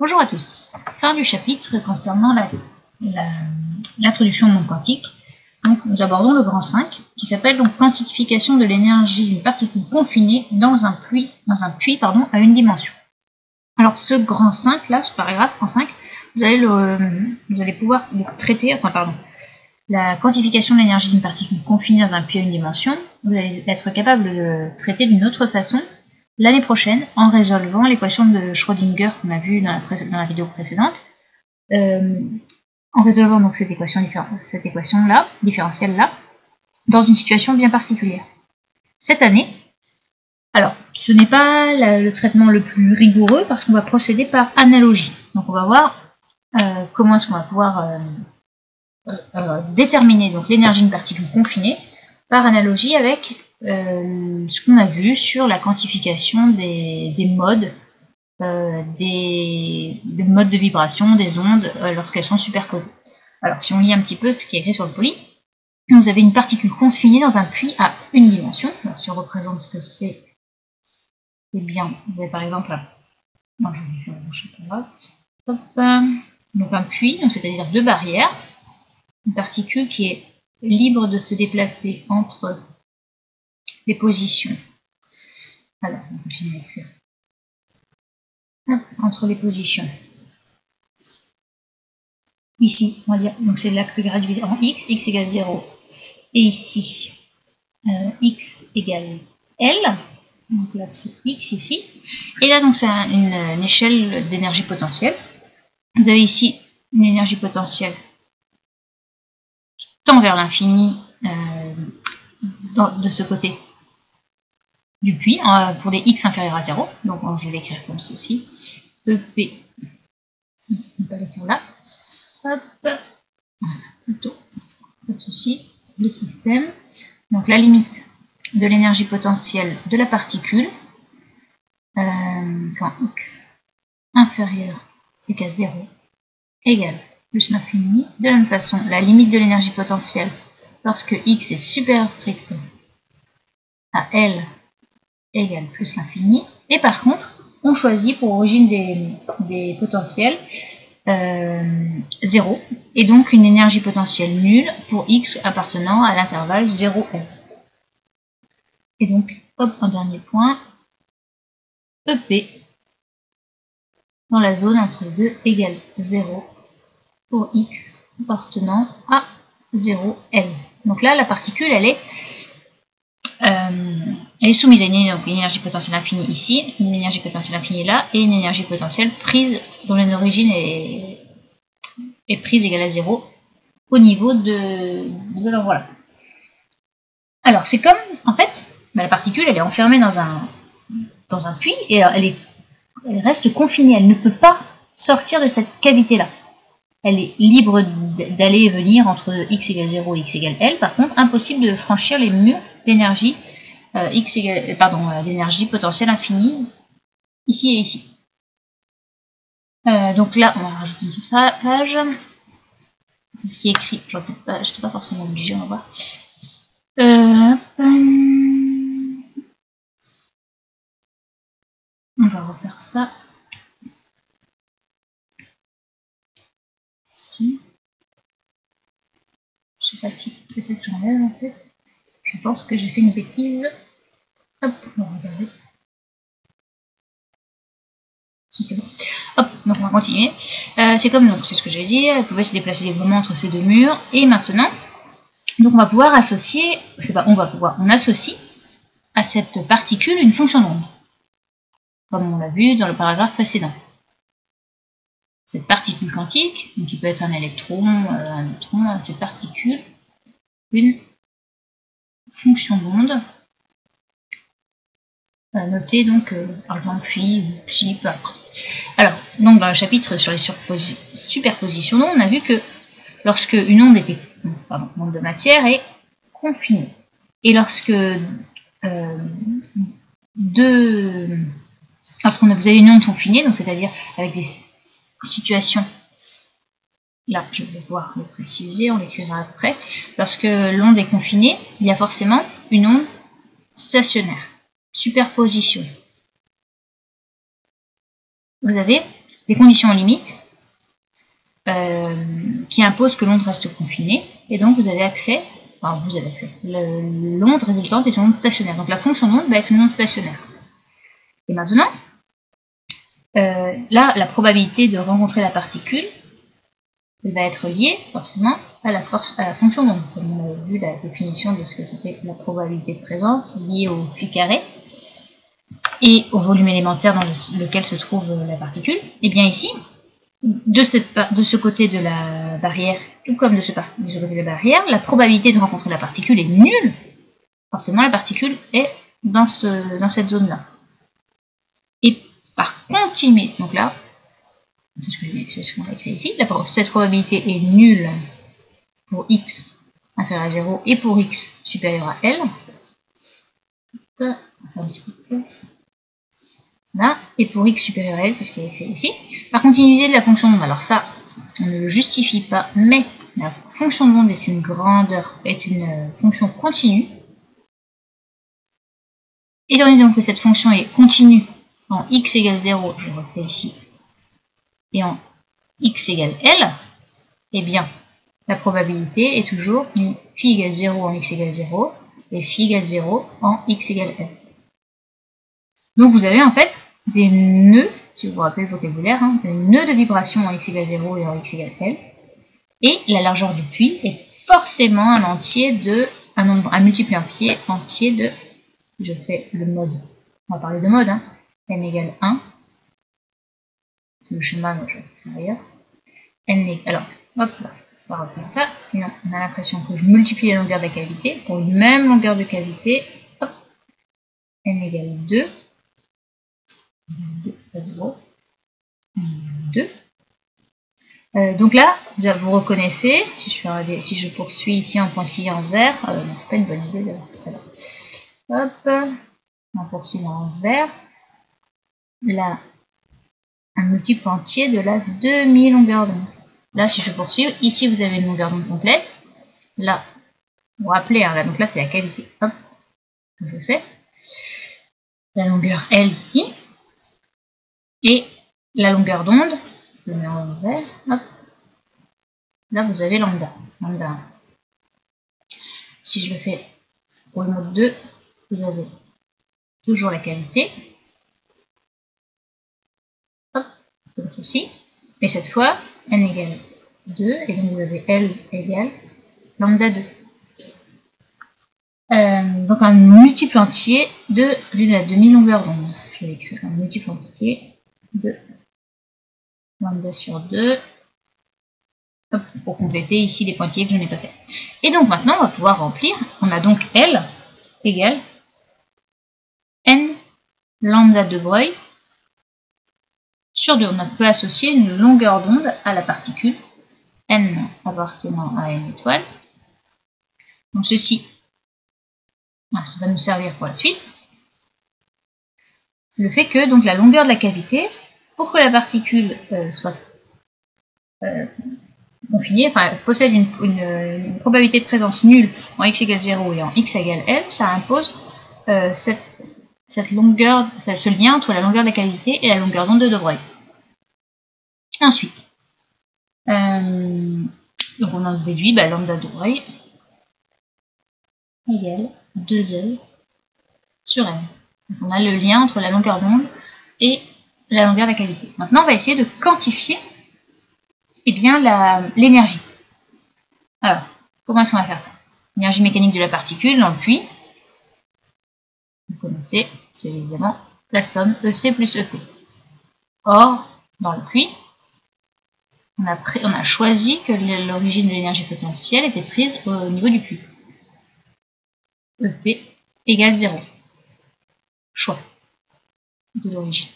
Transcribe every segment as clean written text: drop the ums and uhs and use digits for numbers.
Bonjour à tous. Fin du chapitre concernant l'introduction au monde quantique. Donc, nous abordons le grand 5 qui s'appelle donc quantification de l'énergie d'une particule confinée dans un puits à une dimension. Alors ce grand 5 là, ce paragraphe grand 5, vous allez pouvoir traiter, la quantification de l'énergie d'une particule confinée dans un puits à une dimension. Vous allez être capable de le traiter d'une autre façon l'année prochaine en résolvant l'équation de Schrödinger qu'on a vue dans la vidéo précédente. En résolvant donc cette équation là, différentielle là, dans une situation bien particulière. Cette année, alors ce n'est pas le traitement le plus rigoureux parce qu'on va procéder par analogie. Donc on va voir comment est-ce qu'on va pouvoir déterminer donc l'énergie d'une particule confinée par analogie avec ce qu'on a vu sur la quantification des modes modes de vibration des ondes lorsqu'elles sont superposées. Alors si on lit un petit peu ce qui est écrit sur le poly, vous avez une particule confinée dans un puits à une dimension. Alors si on représente ce que c'est, eh bien vous avez par exemple donc un puits, c'est-à-dire deux barrières, une particule qui est libre de se déplacer entre les positions. Alors, on continue à écrire. Entre les positions. Ici, on va dire, donc c'est l'axe gradué en x égale 0. Et ici, x égale L, donc l'axe x ici. Et là, donc c'est une échelle d'énergie potentielle. Vous avez ici une énergie potentielle qui tend vers l'infini de ce côté du puits, pour les x inférieurs à 0. Donc je vais l'écrire comme ceci. EP, on peut l'écrire là. Hop, plutôt comme ceci, le système. Donc la limite de l'énergie potentielle de la particule, quand x inférieur c'est qu'à 0 égale plus l'infini. De la même façon, la limite de l'énergie potentielle lorsque x est supérieur strict à L égale plus l'infini. Et par contre, on choisit pour origine des potentiels 0, et donc une énergie potentielle nulle pour x appartenant à l'intervalle 0L. Et donc, hop, un dernier point, EP dans la zone entre 2 égale 0 pour x appartenant à 0L. Donc là, la particule, elle est soumise à une énergie potentielle infinie ici, une énergie potentielle infinie là, et une énergie potentielle prise dont l'origine est prise égale à 0 au niveau de... Alors voilà. Alors c'est comme, en fait, la particule, elle est enfermée dans un puits, et elle reste confinée, elle ne peut pas sortir de cette cavité-là. Elle est libre d'aller et venir entre x égale 0 et x égale L, par contre, impossible de franchir les murs d'énergie l'énergie potentielle infinie ici et ici. Donc là, on va rajouter une petite page. C'est ce qui est écrit. Je n'étais pas forcément obligée, on va voir. On va refaire ça. Ici. Je sais pas si c'est ça que j'enlève en fait. Je pense que j'ai fait une bêtise. Hop, on va regarder. Si c'est bon. Hop, donc on va continuer. C'est comme donc, c'est ce que j'ai dit, elle pouvait se déplacer librement entre ces deux murs. Et maintenant, donc on va pouvoir associer, on associe à cette particule une fonction d'onde, comme on l'a vu dans le paragraphe précédent. Cette particule quantique, donc qui peut être un électron, un neutron, cette particule, une fonction d'onde, notée donc par exemple phi ou psi, peu importe. Alors, donc dans le chapitre sur les superpositions d'ondes, on a vu que lorsque une onde onde de matière est confinée, et lorsque lorsqu'on vous avez une onde confinée, donc c'est-à-dire avec des situations, là je vais pouvoir le préciser, on l'écrira après, lorsque l'onde est confinée, il y a forcément une onde stationnaire, superposition. Vous avez des conditions limites qui imposent que l'onde reste confinée, et donc vous avez accès, l'onde résultante est une onde stationnaire. Donc la fonction d'onde va être une onde stationnaire. Et maintenant, là, la probabilité de rencontrer la particule va être liée forcément à la fonction d'onde. Comme on a vu la définition de ce que c'était la probabilité de présence liée au puits carré et au volume élémentaire dans lequel se trouve la particule. Et bien ici, de ce côté de la barrière, tout comme de ce côté de la barrière, la probabilité de rencontrer la particule est nulle. Forcément, la particule est dans cette zone-là. Et par continuité, donc là, c'est ce qu'on a écrit ici, cette probabilité est nulle pour x inférieur à 0 et pour x supérieur à L. On va faire un petit peu de place. Là, et pour x supérieur à L, c'est ce qui est écrit ici. Par continuité de la fonction d'onde, alors ça, on ne le justifie pas, mais la fonction d'onde est une fonction continue. Étant donné donc que cette fonction est continue en x égale 0, je refais ici, et en x égale L, eh bien, la probabilité est toujours phi égale 0 en x égale 0, et phi égale 0 en x égale L. Donc vous avez en fait des nœuds, si vous vous rappelez le vocabulaire, des nœuds de vibration en x égale 0 et en x égale L, et la largeur du puits est forcément un multiple entier de, je fais le mode, on va parler de mode, n égale 1, c'est le schéma, mais je vais le faire ailleurs, alors, hop là, on va refaire ça, sinon on a l'impression que je multiplie la longueur de la cavité, pour une même longueur de cavité, hop, n égale 2, 2. Donc là, vous reconnaissez, si je poursuis ici en pointillé en vert, non, c'est pas une bonne idée d'avoir ça là. Hop, en poursuivant en vert, là, un multiple entier de la demi-longueur d'onde. Là, si je poursuis, ici vous avez une longueur d'onde complète. Là, vous vous rappelez, là, donc là c'est la cavité. Hop, je fais. La longueur L ici. Et la longueur d'onde, je mets en vert, hop. Là vous avez lambda 1. Si je le fais pour le mode 2, vous avez toujours la cavité. Hop, comme ceci. Mais cette fois, n égale 2, et donc vous avez L égale lambda 2. Donc un multiple entier de la demi-longueur d'onde. Je vais écrire un multiple entier de lambda sur 2. Hop, pour compléter ici les pointillés que je n'ai pas fait. Et donc maintenant, on va pouvoir remplir. On a donc L égale n lambda de Broglie sur 2. On peut associer une longueur d'onde à la particule n appartenant à n étoile. Donc ceci, ça va nous servir pour la suite. C'est le fait que donc la longueur de la cavité, pour que la particule soit confinée, enfin possède une probabilité de présence nulle en x égale 0 et en x égale L, ça impose cette longueur, ce lien entre la longueur de la cavité et la longueur d'onde de Broglie. Ensuite, donc on en déduit lambda de Broglie égale 2L sur n. Donc on a le lien entre la longueur d'onde et la longueur de la cavité. Maintenant, on va essayer de quantifier l'énergie. Alors, comment est-ce qu'on va faire ça? L'énergie mécanique de la particule dans le puits, vous connaissez, c'est évidemment la somme EC plus EP. Or, dans le puits, on a choisi que l'origine de l'énergie potentielle était prise au niveau du puits. EP égale 0. Choix de l'origine.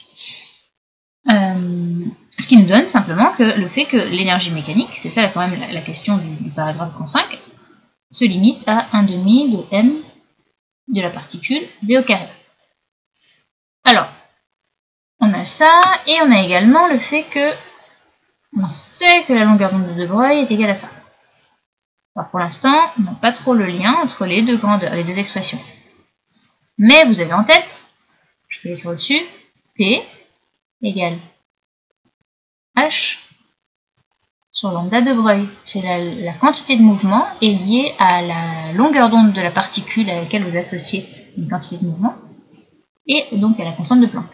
Ce qui nous donne simplement que le fait que l'énergie mécanique, c'est ça quand même la question du paragraphe 5, se limite à 1/2 de m de la particule v au carré. Alors, on a ça, et on a également le fait que on sait que la longueur d'onde de Broglie est égale à ça. Alors pour l'instant, on n'a pas trop le lien entre les deux grandeurs, les deux expressions. Mais vous avez en tête, je peux l'écrire au-dessus, P égale H sur lambda de Broglie. C'est la quantité de mouvement est liée à la longueur d'onde de la particule à laquelle vous associez une quantité de mouvement, et donc à la constante de Planck.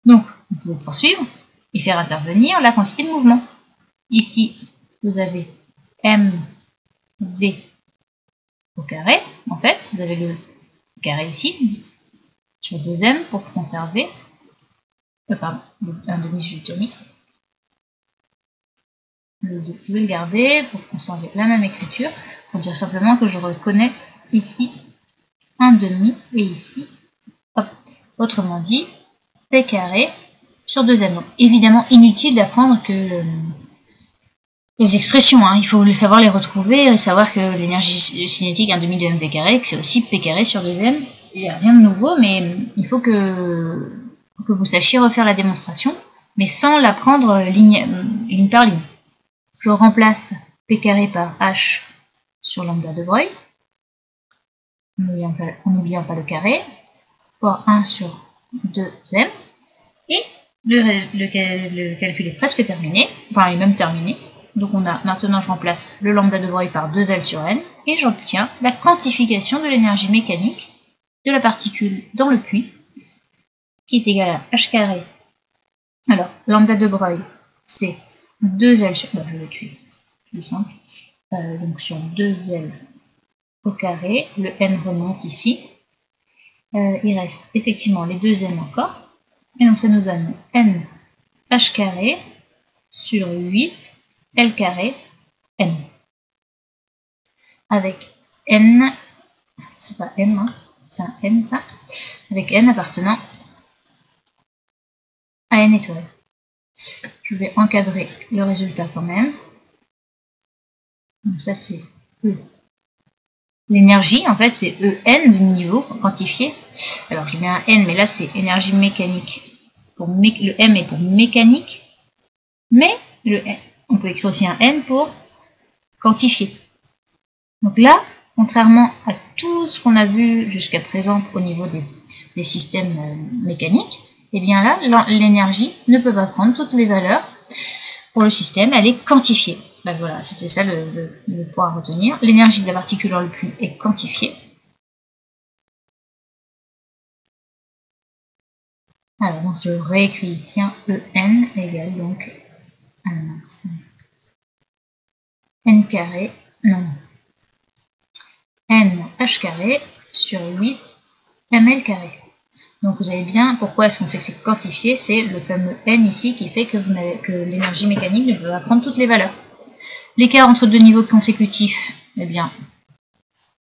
Donc, vous pouvez poursuivre et faire intervenir la quantité de mouvement. Ici, vous avez mv au carré, en fait, vous avez le carré ici, sur 2m pour conserver, un demi je l'ai mis. Vous pouvez le garder pour conserver la même écriture, pour dire simplement que je reconnais ici un demi et ici, hop. Autrement dit, p carré sur 2m. Donc, évidemment, inutile d'apprendre que les expressions, hein, il faut savoir les retrouver et savoir que l'énergie cinétique 1 demi de mv carré, que c'est aussi p carré sur 2m. Il n'y a rien de nouveau, mais il faut que vous sachiez refaire la démonstration, mais sans la prendre ligne par ligne. Je remplace p carré par h sur lambda de Broglie, en n'oubliant pas le carré, fois 1 sur 2m, et le calcul est presque terminé, enfin il est même terminé. Donc maintenant je remplace le lambda de Broglie par 2L sur n, et j'obtiens la quantification de l'énergie mécanique de la particule dans le puits, qui est égal à h carré. Alors, lambda de Broglie, c'est 2L sur... je vais écrire, plus simple. Donc sur 2L au carré, le n remonte ici. Il reste effectivement les 2n encore. Et donc ça nous donne n h carré sur 8 L carré n. Avec n, c'est pas m, hein, c'est un n ça, avec n appartenant à n étoiles. Je vais encadrer le résultat quand même. Donc ça c'est E. L'énergie, en fait, c'est En du niveau quantifié. Alors je mets un N, mais là c'est énergie mécanique. Le M est pour mécanique, mais on peut écrire aussi un N pour quantifié. Donc là, contrairement à tout ce qu'on a vu jusqu'à présent au niveau des systèmes mécaniques, et bien là, l'énergie ne peut pas prendre toutes les valeurs pour le système, elle est quantifiée. Ben voilà, c'était ça le point à retenir. L'énergie de la particule dans le puits est quantifiée. Alors, donc je réécris ici un En égale donc n carré, non, n h carré sur 8 ml carré. Donc vous avez bien pourquoi est-ce qu'on sait que c'est quantifié, c'est le fameux n ici qui fait que l'énergie mécanique ne peut pas prendre toutes les valeurs. L'écart entre deux niveaux consécutifs, eh bien,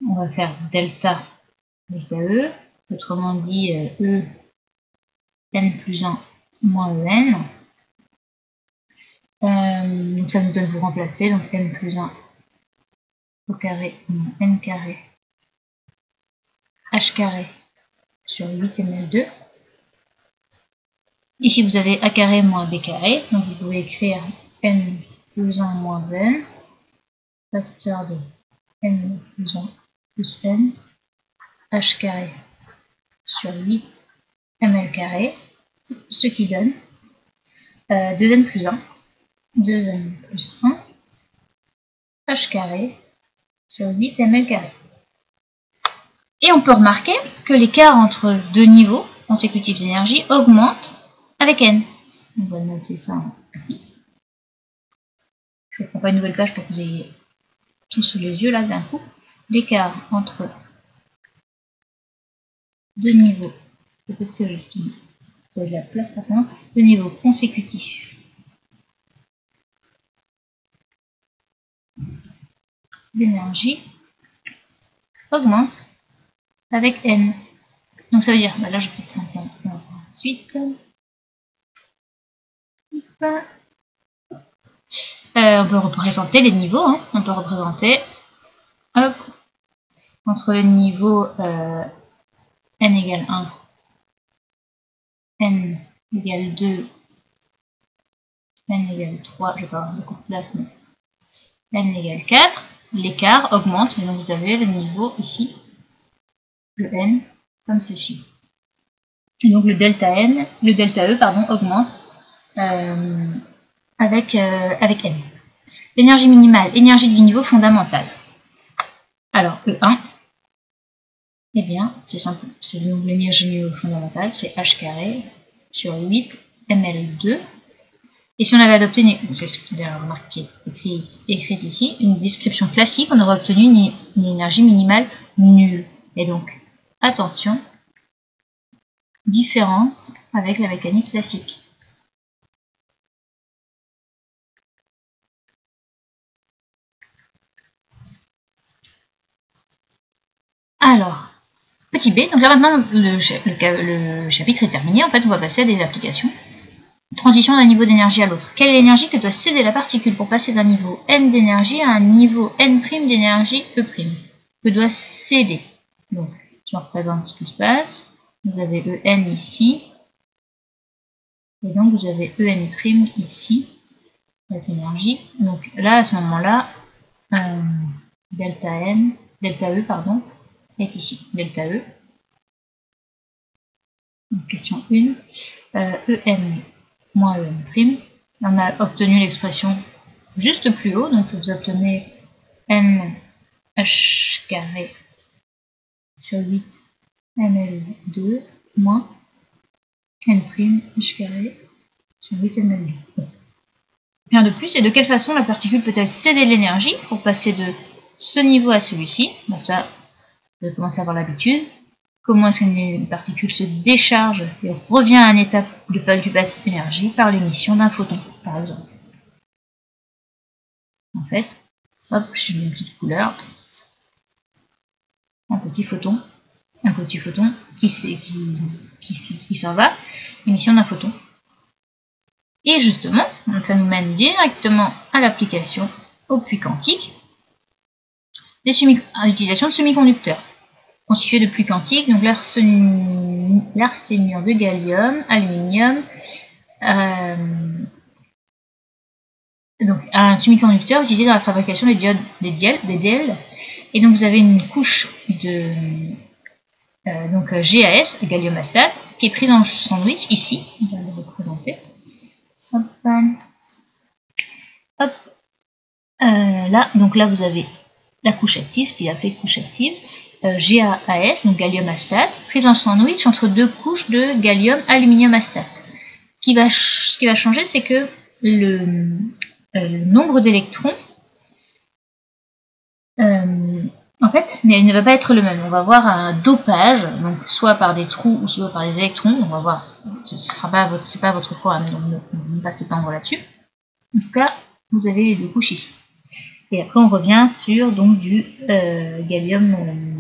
on va faire delta E, autrement dit E n plus 1 moins En. Donc ça nous donne vous remplacer, donc n plus 1 au carré moins n carré h carré sur 8 ml2. Ici vous avez a carré moins b carré, donc vous pouvez écrire n plus 1 moins n, facteur de n plus 1 plus n, h carré sur 8 ml carré, ce qui donne 2n plus 1, 2n plus 1, h carré sur 8 ml carré. Et on peut remarquer que l'écart entre deux niveaux consécutifs d'énergie augmente avec n. On va noter ça ici. Je ne prends pas une nouvelle page pour que vous ayez tout sous les yeux là d'un coup. L'écart entre deux niveaux, peut-être que justement vous avez de la place certainement, deux niveaux consécutifs d'énergie augmente avec n. Donc ça veut dire, là je peux prendre ensuite. On peut représenter les niveaux, hein. On peut représenter hop, entre le niveau n égale 1, n égale 2, n égale 3, je vais pas avoir beaucoup de place, mais n égale 4, l'écart augmente, et donc vous avez le niveau ici, le n, comme ceci. Et donc le delta E, pardon, augmente avec n. L'énergie minimale, énergie du niveau fondamental. Alors, E1, eh bien, c'est simple, c'est l'énergie du niveau fondamental, c'est h carré sur 8 ml2. Et si on avait adopté, c'est ce qu'il a remarqué, écrit ici, une description classique, on aurait obtenu une énergie minimale nulle. Et donc, attention, différence avec la mécanique classique. Alors, petit b, donc là maintenant le chapitre est terminé, en fait on va passer à des applications. Transition d'un niveau d'énergie à l'autre. Quelle est l'énergie que doit céder la particule pour passer d'un niveau n d'énergie à un niveau n' d'énergie E'? Que doit céder. Donc, je représente ce qui se passe. Vous avez En ici. Et donc, vous avez En' ici. Cette énergie. Donc là, à ce moment-là, delta E, pardon, est ici. Delta E. Donc, question 1. En moins En'. On a obtenu l'expression juste plus haut. Donc, vous obtenez NH carré sur 8 ml2 moins N' H carré sur 8 ml2. Rien de plus. Et de quelle façon la particule peut-elle céder de l'énergie pour passer de ce niveau à celui-ci? Ça, vous allez commencer à avoir l'habitude. Comment est-ce qu'une particule se décharge et revient à un état de plus basse énergie par l'émission d'un photon, par exemple. En fait, hop, je mets une petite couleur. Un petit photon qui s'en va, émission d'un photon. Et justement, ça nous mène directement à l'application au puits quantique, l'utilisation de semi-conducteurs constitués de puits quantiques, donc l'arsénure de gallium, aluminium, donc un semi-conducteur utilisé dans la fabrication des diodes, des DL. Et donc vous avez une couche de GAS, gallium acetate, qui est prise en sandwich ici. On va le représenter. Hop. Hop. Là vous avez la couche active, ce qui est appelé couche active. GAAS, donc gallium acetate, prise en sandwich entre deux couches de gallium aluminium acetate. Ce qui va changer, c'est que le nombre d'électrons, en fait, ne va pas être le même. On va avoir un dopage, donc soit par des trous ou soit par des électrons. On va voir. C'est pas votre programme, donc ne pas s'étendre là-dessus. En tout cas, vous avez les deux couches ici. Et après, on revient sur donc du gallium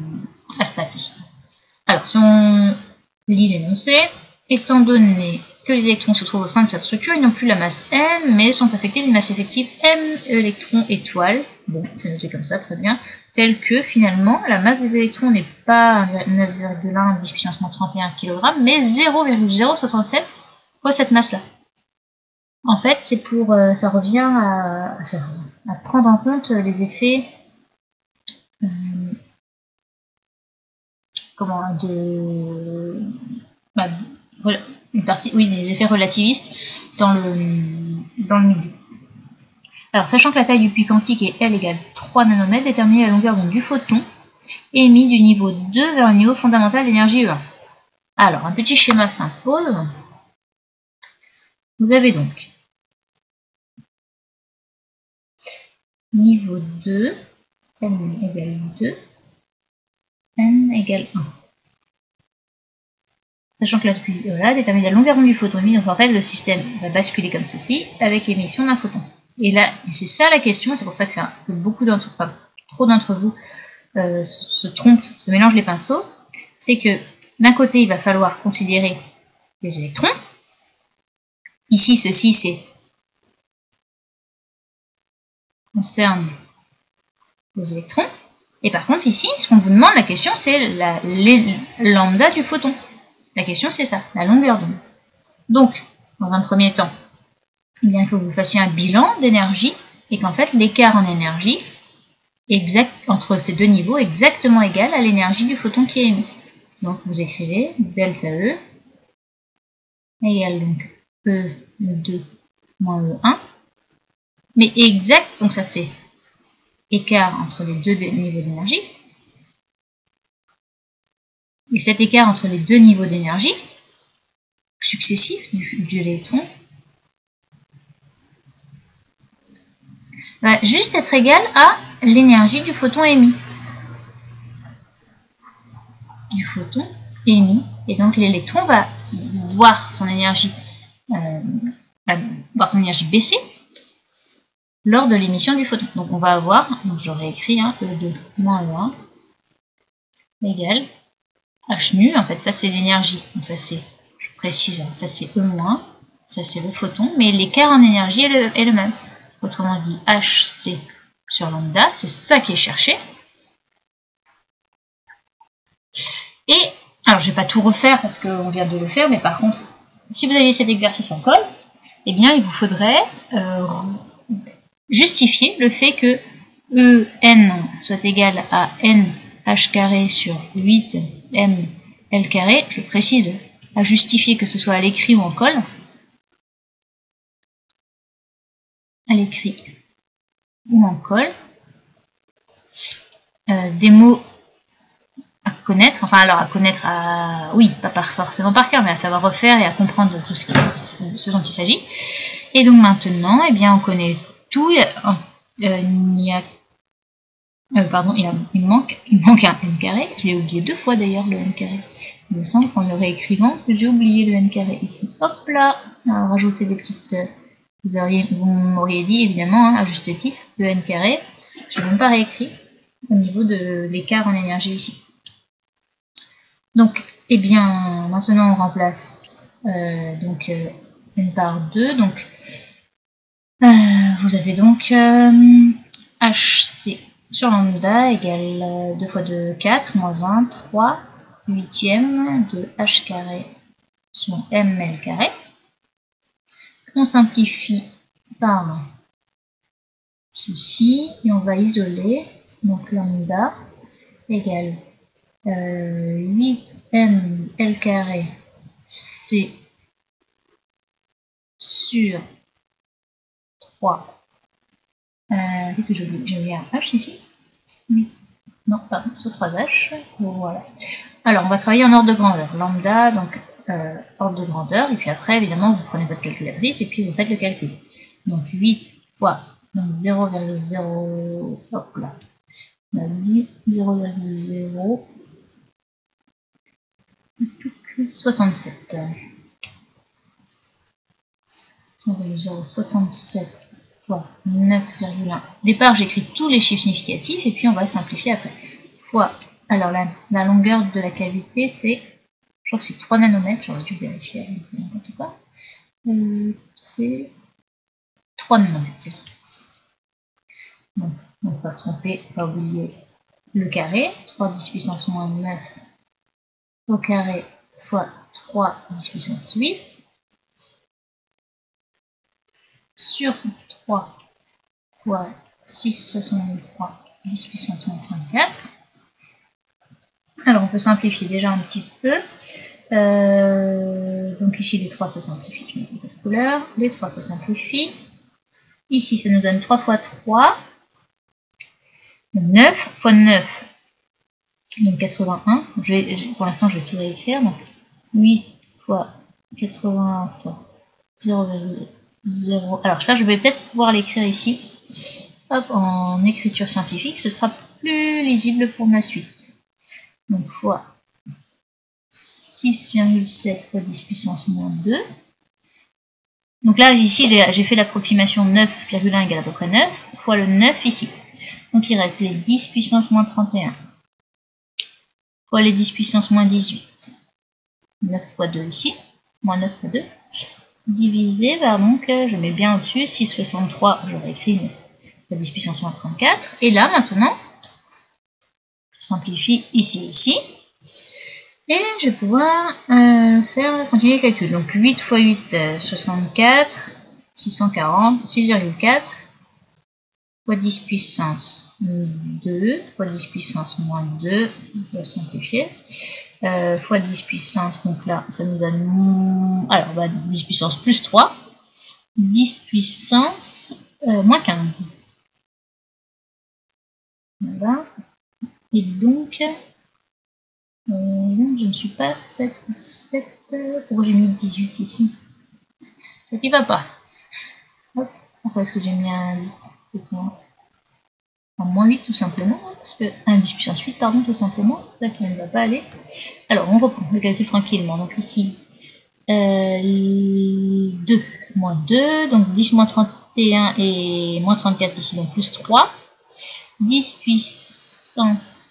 acetate ici. Alors, si on lit l'énoncé, étant donné que les électrons se trouvent au sein de cette structure, ils n'ont plus la masse M, mais sont affectés d'une masse effective M électrons étoiles. Bon, c'est noté comme ça, très bien. Tel que, finalement, la masse des électrons n'est pas 9,1 10 puissance 31 kg, mais 0,067 fois cette masse-là. En fait, c'est pour, ça revient à prendre en compte les effets des effets relativistes dans le milieu. Alors, sachant que la taille du puits quantique est L égale 3 nanomètres, déterminer la longueur d'onde du photon émis du niveau 2 vers le niveau fondamental d'énergie E1. Alors, un petit schéma s'impose. Vous avez donc niveau 2, n égale 2, n égale 1. Sachant que là, détermine la longueur d'onde du photon émis, donc en fait, le système va basculer comme ceci, avec émission d'un photon. Et là, c'est ça la question, c'est pour ça que trop d'entre vous se trompent, se mélangent les pinceaux, c'est que d'un côté, il va falloir considérer les électrons. Ici, ceci, concerne les électrons. Et par contre, ici, ce qu'on vous demande, la question, c'est lambda du photon. La question, c'est ça, la longueur d'onde. Donc, dans un premier temps, eh bien, il faut que vous fassiez un bilan d'énergie et qu'en fait, l'écart en énergie entre ces deux niveaux est exactement égal à l'énergie du photon qui est émis. Donc, vous écrivez delta E égale donc E2 moins E1. Mais exact, donc ça c'est écart entre les deux niveaux d'énergie. Et cet écart entre les deux niveaux d'énergie successifs de l'électron va juste être égal à l'énergie du photon émis. Et donc l'électron va voir son énergie baisser lors de l'émission du photon. Donc on va avoir, donc j'aurais écrit E2 moins E1 égale H nu, en fait ça c'est l'énergie, donc ça c'est, je précise, ça c'est E moins, ça c'est le photon, mais l'écart en énergie est le même. Autrement dit, HC sur lambda, c'est ça qui est cherché. Et, alors je ne vais pas tout refaire parce qu'on vient de le faire, mais par contre, si vous avez cet exercice en colle, eh bien il vous faudrait justifier le fait que En soit égal à NH carré sur 8ML carré, je précise, à justifier que ce soit à l'écrit ou en colle. À l'écrit ou en colle. Des mots à connaître, enfin alors à connaître, oui, pas forcément par cœur, mais à savoir refaire et à comprendre tout ce dont il s'agit. Et donc maintenant, eh bien on connaît tout. Il manque un n carré. Je l'ai oublié 2 fois d'ailleurs, le n carré. Il me semble qu'en le réécrivant, j'ai oublié le n carré ici. Hop là, alors, rajouter des petites... Vous m'auriez dit évidemment, à juste titre, le n carré, je n'ai même pas réécrit au niveau de l'écart en énergie ici. Donc, eh bien, maintenant on remplace n par 2. Donc, vous avez donc HC sur lambda égale 2 fois 2, 4, moins 1, 3, 8e de H carré sur ML carré. On simplifie par ceci et on va isoler, donc lambda égale 8ML carré C sur 3. Qu'est-ce que j'ai un H ici? Oui. Non, pardon, sur 3H. Voilà. Alors, on va travailler en ordre de grandeur. Lambda, donc ordre de grandeur. Et puis après, évidemment, vous prenez votre calculatrice et puis vous faites le calcul. Donc, 8 fois 0,0. Hop là. On a dit 0,0. 67. 0,067 fois 9,1. Au départ, j'écris tous les chiffres significatifs et puis on va simplifier après. Fois, alors la longueur de la cavité, c'est, je crois que c'est 3 nanomètres, j'aurais dû vérifier n'importe quoi. C'est 3 nanomètres, c'est ça. Donc, on va se tromper, pas oublier le carré. 3 10 puissance moins 9 au carré fois 3 10 puissance 8. Sur 3 fois 6,63 10 puissance moins 34. Alors on peut simplifier déjà un petit peu. Donc ici les 3 se simplifient, je mets de couleur. Les 3 se simplifient. Ici ça nous donne 3 fois 3. 9 fois 9. Donc 81. Pour l'instant je vais tout réécrire. Donc 8 fois 81 fois 0,0. Alors ça je vais peut-être pouvoir l'écrire ici. Hop, en écriture scientifique, ce sera plus lisible pour la suite. Donc fois 6,7 fois 10 puissance moins 2. Donc là, ici, j'ai fait l'approximation 9,1 égale à peu près 9, fois le 9 ici. Donc il reste les 10 puissance moins 31, fois les 10 puissance moins 18. 9 fois 2 ici, moins 9 fois 2. Divisé par, donc, je mets bien au-dessus, 6,63, j'aurais écrit fois 10 puissance moins 34. Et là, maintenant, je simplifie ici et ici. Et je vais pouvoir continuer le calcul. Donc 8 fois 8, 64, 640, 6,4 fois 10 puissance 2, fois 10 puissance moins 2, on va simplifier. fois 10 puissance, donc là, ça nous donne... Alors, 10 puissance plus 3. 10 puissance moins 15. Voilà. Et donc, je ne suis pas satisfaite. Pourquoi j'ai mis 18 ici? Ça qui va pas. Hop. Pourquoi est-ce que j'ai mis un 8? C'était un moins 8 tout simplement. Parce que un 10 puissance 8, pardon, tout simplement. Là qui ne va pas aller. Alors, on reprend le calcul tranquillement. Donc ici, 2 moins 2. Donc 10 moins 31 et moins 34 ici, donc plus 3. 10 puissance...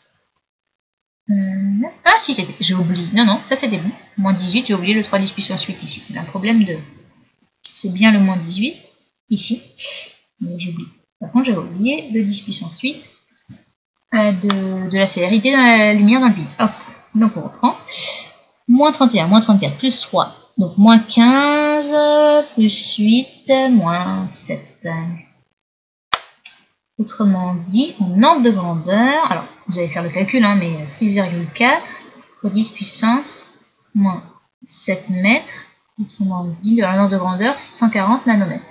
ah si, c'était... J'ai oublié. Non, ça c'était bon. Moins 18, j'ai oublié le 3 10 puissance 8 ici. Il y a un problème de... C'est bien le moins 18 ici. Mais j'ai oublié. Par contre, j'avais oublié le 10 puissance 8 de la célérité dans la lumière dans le vide. Hop. Donc on reprend. Moins 31, moins 34, plus 3. Donc moins 15, plus 8, moins 7. Autrement dit, en ordre de grandeur, alors vous allez faire le calcul, hein, mais 6,4 fois 10 puissance moins 7 mètres, autrement dit, de l'ordre de grandeur, 640 nanomètres.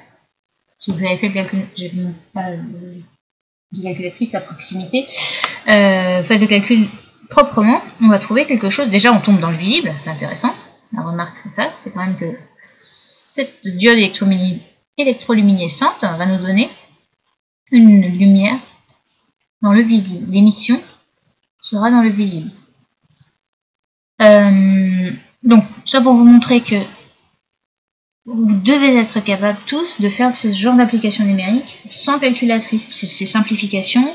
Si vous avez fait le calcul, j'ai pas de calculatrice à proximité, faites le calcul proprement, on va trouver quelque chose. Déjà, on tombe dans le visible, c'est intéressant. La remarque, c'est ça, c'est quand même que cette diode électroluminescente va nous donner une lumière dans le visible. L'émission sera dans le visible. Donc, ça pour vous montrer que vous devez être capables tous de faire ce genre d'application numérique sans calculatrice. Ces simplifications,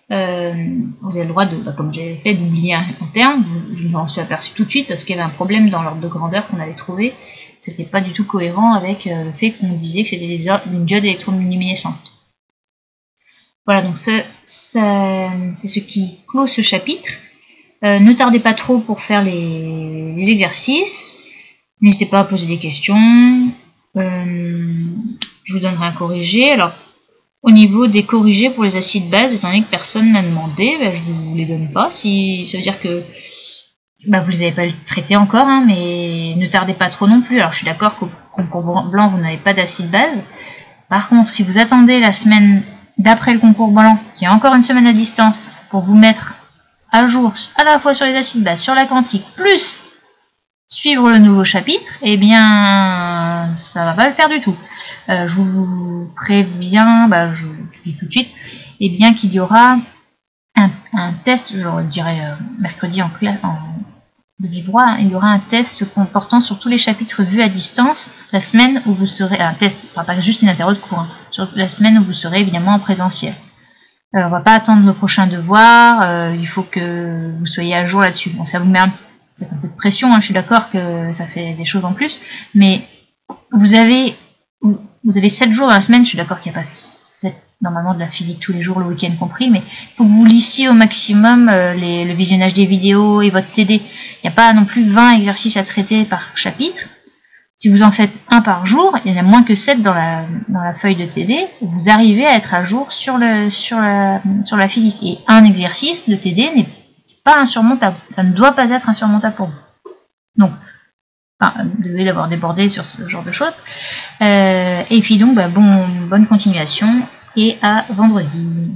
vous avez le droit de, comme j'ai fait, d'oublier un terme. Je m'en suis aperçu tout de suite parce qu'il y avait un problème dans l'ordre de grandeur qu'on avait trouvé. C'était pas du tout cohérent avec le fait qu'on disait que c'était une diode électroluminescente. Voilà, donc c'est ce qui clôt ce chapitre. Ne tardez pas trop pour faire les exercices. N'hésitez pas à poser des questions. Je vous donnerai un corrigé. Alors, au niveau des corrigés pour les acides bases, étant donné que personne n'a demandé, je ne vous les donne pas. Si, ça veut dire que vous les avez pas traités encore, hein, mais ne tardez pas trop non plus. Alors, je suis d'accord qu'au concours blanc, vous n'avez pas d'acide base. Par contre, si vous attendez la semaine d'après le concours blanc, qui est encore une semaine à distance, pour vous mettre à jour à la fois sur les acides bases, sur la quantique, plus suivre le nouveau chapitre, eh bien, ça va pas le faire du tout. Je vous préviens, je vous dis tout de suite, eh bien qu'il y aura un test, je dirais mercredi de vive voix, il y aura un test portant sur tous les chapitres vus à distance, la semaine où vous serez, un test, ce ne sera pas juste une interro de cours, hein, sur la semaine où vous serez évidemment en présentiel. On va pas attendre le prochain devoir, il faut que vous soyez à jour là-dessus. Bon, ça vous met un peu de pression, hein, je suis d'accord que ça fait des choses en plus, mais vous avez 7 jours dans la semaine, je suis d'accord qu'il n'y a pas 7 normalement de la physique tous les jours, le week-end compris, mais il faut que vous lissiez au maximum le visionnage des vidéos et votre TD. Il n'y a pas non plus 20 exercices à traiter par chapitre. Si vous en faites un par jour, il y en a moins que 7 dans la feuille de TD, vous arrivez à être à jour sur la physique. Et un exercice de TD n'est pas insurmontable. Ça ne doit pas être insurmontable pour vous. Donc, vous devez d'avoir débordé sur ce genre de choses. Et puis donc, bonne continuation et à vendredi.